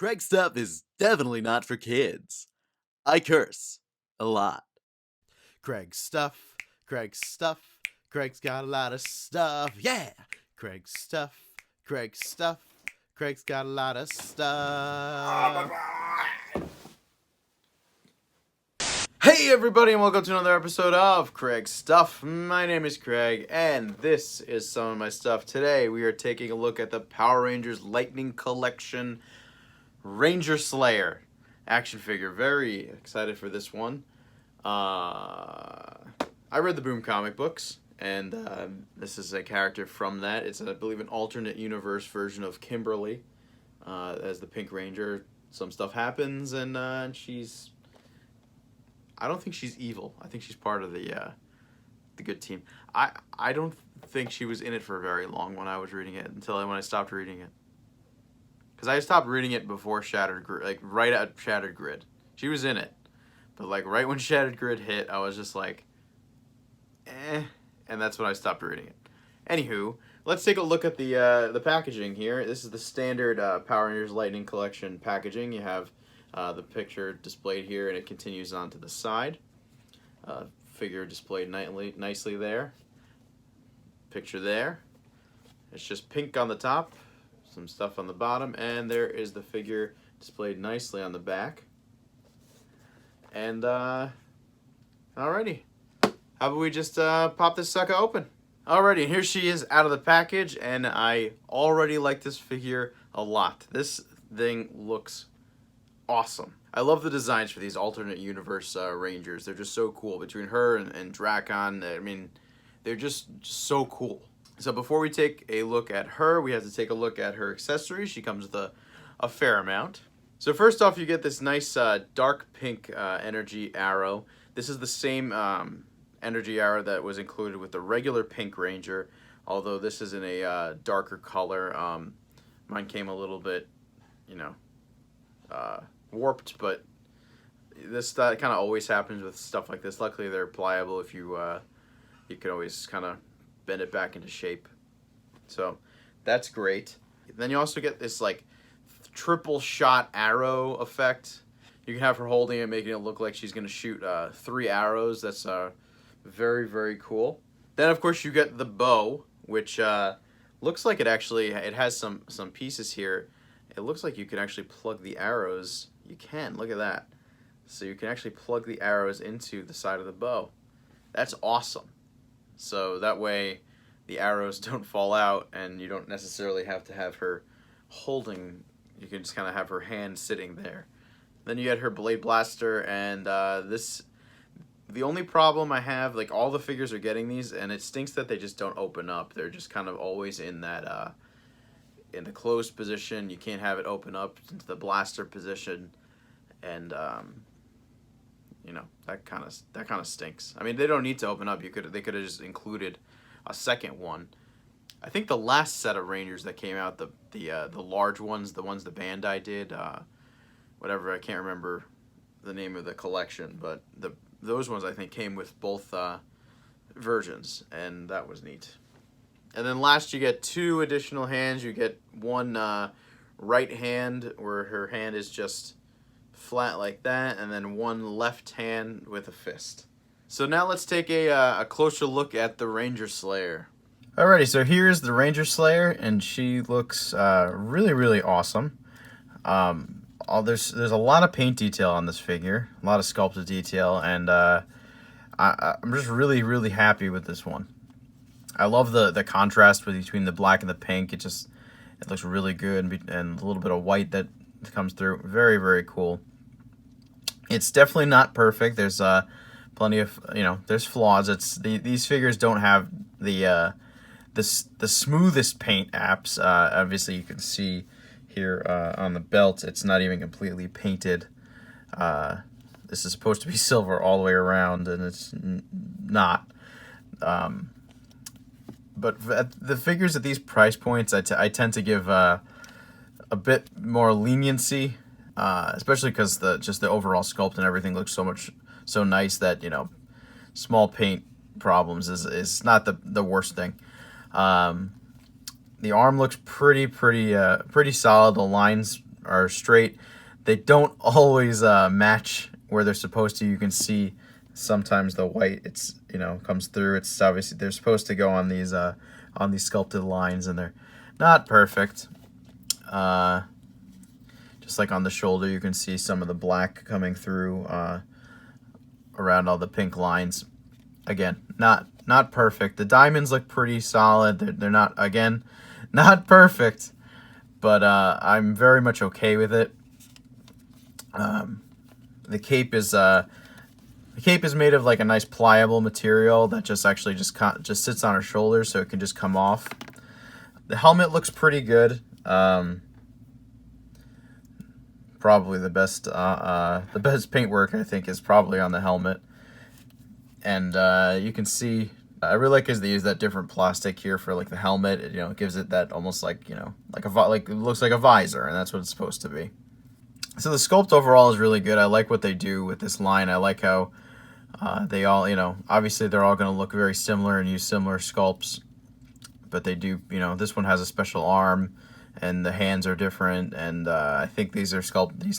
Craig's stuff is definitely not for kids. I curse a lot. Craig's stuff, Craig's stuff, Craig's got a lot of stuff, yeah! Craig's stuff, Craig's stuff, Craig's got a lot of stuff. Hey everybody, and welcome to another episode of Craig's Stuff. My name is Craig, and this is some of my stuff. Today we are taking a look at the Power Rangers Lightning Collection Ranger Slayer action figure. Very excited for this one. I read the Boom comic books, and this is a character from that. It's, I believe, an alternate universe version of Kimberly as the Pink Ranger. Some stuff happens, and she's... I don't think she's evil. I think she's part of the good team. I don't think she was in it for very long when I was reading it when I stopped reading it. Because I stopped reading it before Shattered Grid, like right at Shattered Grid. She was in it, but like right when Shattered Grid hit, I was just like, eh, and that's when I stopped reading it. Anywho, let's take a look at the packaging here. This is the standard Power Rangers Lightning Collection packaging. You have the picture displayed here, and it continues on to the side. Figure displayed nicely there. Picture there. It's just pink on the top, some stuff on the bottom, and there is the figure displayed nicely on the back. And alrighty, how about we just pop this sucker open? Alrighty, here she is out of the package, and I already like this figure a lot. This thing looks awesome. I love the designs for these alternate universe Rangers. They're just so cool. Between her and Drakon, I mean, they're just so cool. So before we take a look at her, we have to take a look at her accessories. She comes with a fair amount. So first off, you get this nice dark pink energy arrow. This is the same energy arrow that was included with the regular Pink Ranger, although this is in a darker color. Mine came a little bit, warped, but this kind of always happens with stuff like this. Luckily, they're pliable. If you can always kind of bend it back into shape, so that's great. Then you also get this like triple shot arrow effect. You can have her holding it, making it look like she's gonna shoot 3 arrows. That's very, very cool. Then of course you get the bow, which looks like it has some pieces here. It looks like you can actually plug the arrows. You can, look at that. So you can actually plug the arrows into the side of the bow. That's awesome. So that way the arrows don't fall out, and you don't necessarily have to have her holding. You can just kind of have her hand sitting there. Then you get her Blade Blaster, and the only problem I have, like all the figures are getting these, and it stinks that they just don't open up. They're just kind of always in that in the closed position. You can't have it open up into the blaster position, and that kind of stinks. I mean, they don't need to open up. They could have just included a second one. I think the last set of Rangers that came out, the large ones, the ones the Bandai did, whatever, I can't remember the name of the collection, but those ones I think came with both versions, and that was neat. And then last, you get 2 additional hands. You get one right hand where her hand is just flat like that, and then one left hand with a fist. So now let's take a closer look at the Ranger Slayer. Alrighty, so here's the Ranger Slayer, and she looks really, really awesome. There's a lot of paint detail on this figure, a lot of sculpted detail, and I'm just really, really happy with this one. I love the contrast between the black and the pink. It looks really good, and a little bit of white that comes through. Very, very cool. It's definitely not perfect. There's plenty of there's flaws. These figures don't have the smoothest paint apps. Obviously, you can see here on the belt, it's not even completely painted. This is supposed to be silver all the way around, and it's not. But the figures at these price points, I tend to give a bit more leniency, especially because the overall sculpt and everything looks so nice that small paint problems is not the worst thing. The arm looks pretty solid. The lines are straight. They don't always match where they're supposed to. You can see sometimes the white, it's, you know, comes through. It's obviously, they're supposed to go on these sculpted lines, and they're not perfect. Just like on the shoulder, you can see some of the black coming through around all the pink lines. Again, not perfect. The diamonds look pretty solid. They're not, again, not perfect, but I'm very much okay with it. The cape is made of like a nice pliable material that just sits on her shoulders, so it can just come off. The helmet looks pretty good. Probably the best paintwork, I think, is probably on the helmet. And you can see, I really like is they use that different plastic here for like the helmet. It, you know, it gives it that almost like, you know, like it looks like a visor, and that's what it's supposed to be. So the sculpt overall is really good. I like what they do with this line. I like how they all, you know, obviously they're all going to look very similar and use similar sculpts, but they do, you know, this one has a special arm, and the hands are different, and I think these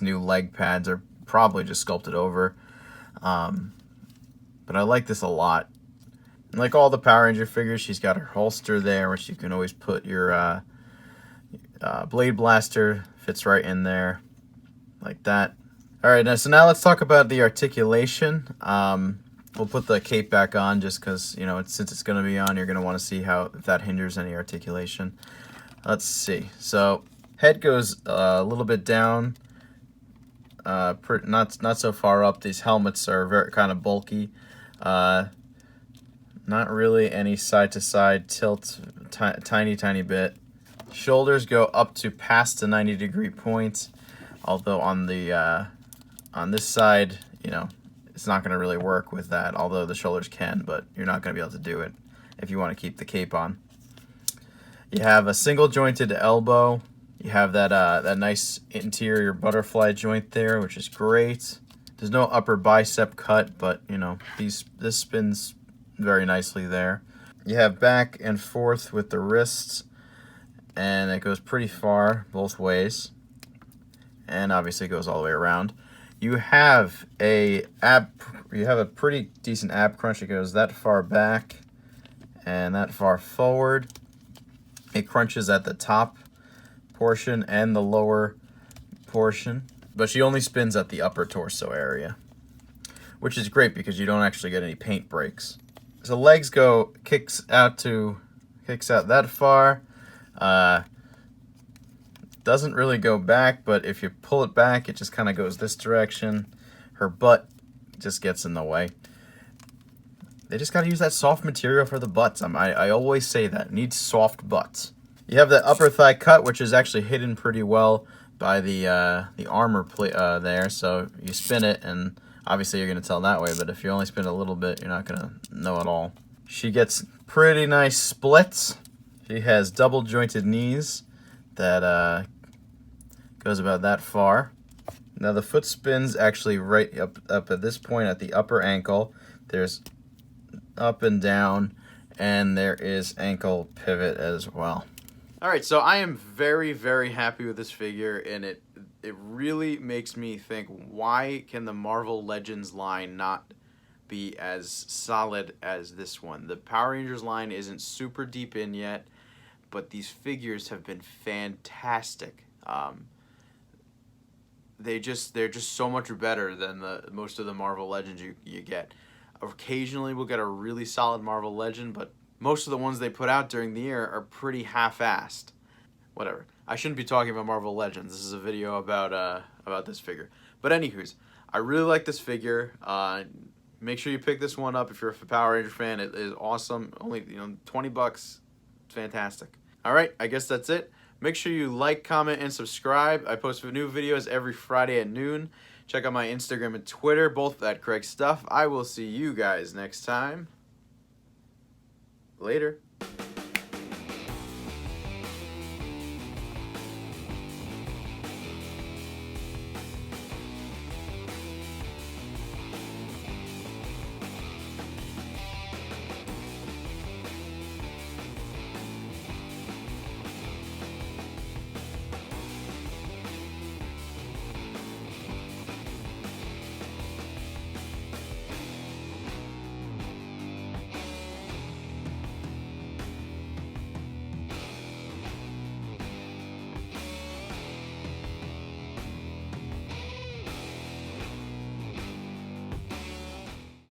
new leg pads are probably just sculpted over. But I like this a lot. And like all the Power Ranger figures, she's got her holster there, which you can always put your blade blaster. Fits right in there, like that. All right, so now let's talk about the articulation. We'll put the cape back on just because, you know, since it's going to be on, you're going to want to see if that hinders any articulation. Let's see. So head goes a little bit down, not so far up. These helmets are very kind of bulky. Not really any side-to-side tilt, tiny bit. Shoulders go up to past the 90-degree point, although on this side, you know, it's not going to really work with that, although the shoulders can, but you're not going to be able to do it if you want to keep the cape on. You have a single jointed elbow. You have that nice interior butterfly joint there, which is great. There's no upper bicep cut, but, you know, this spins very nicely there. You have back and forth with the wrists, and it goes pretty far both ways, and obviously it goes all the way around. You have a pretty decent ab crunch. It goes that far back and that far forward. It crunches at the top portion and the lower portion, but she only spins at the upper torso area, which is great because you don't actually get any paint breaks. So legs kicks out that far. Doesn't really go back, but if you pull it back, it just kind of goes this direction. Her butt just gets in the way. They just got to use that soft material for the butts. I always say that. Needs soft butts. You have the upper thigh cut, which is actually hidden pretty well by the armor there. So you spin it, and obviously you're going to tell that way, but if you only spin a little bit, you're not going to know at all. She gets pretty nice splits. She has double jointed knees that goes about that far. Now the foot spins actually right up at this point at the upper ankle. There's up and down, and there is ankle pivot as well. All right, so I am very, very happy with this figure, and it really makes me think, why can the Marvel Legends line not be as solid as this one? The Power Rangers line isn't super deep in yet, but these figures have been fantastic. They're just so much better than most of the Marvel Legends you get. Occasionally we'll get a really solid Marvel Legend, but most of the ones they put out during the year are pretty half-assed. Whatever. I shouldn't be talking about Marvel Legends. This is a video about this figure. But anywho's, I really like this figure. Make sure you pick this one up if you're a Power Ranger fan. It is awesome. Only, you know, $20. It's fantastic. All right, I guess that's it. Make sure you like, comment, and subscribe. I post new videos every Friday at noon. Check out my Instagram and Twitter, both at Craig Stuff. I will see you guys next time. Later.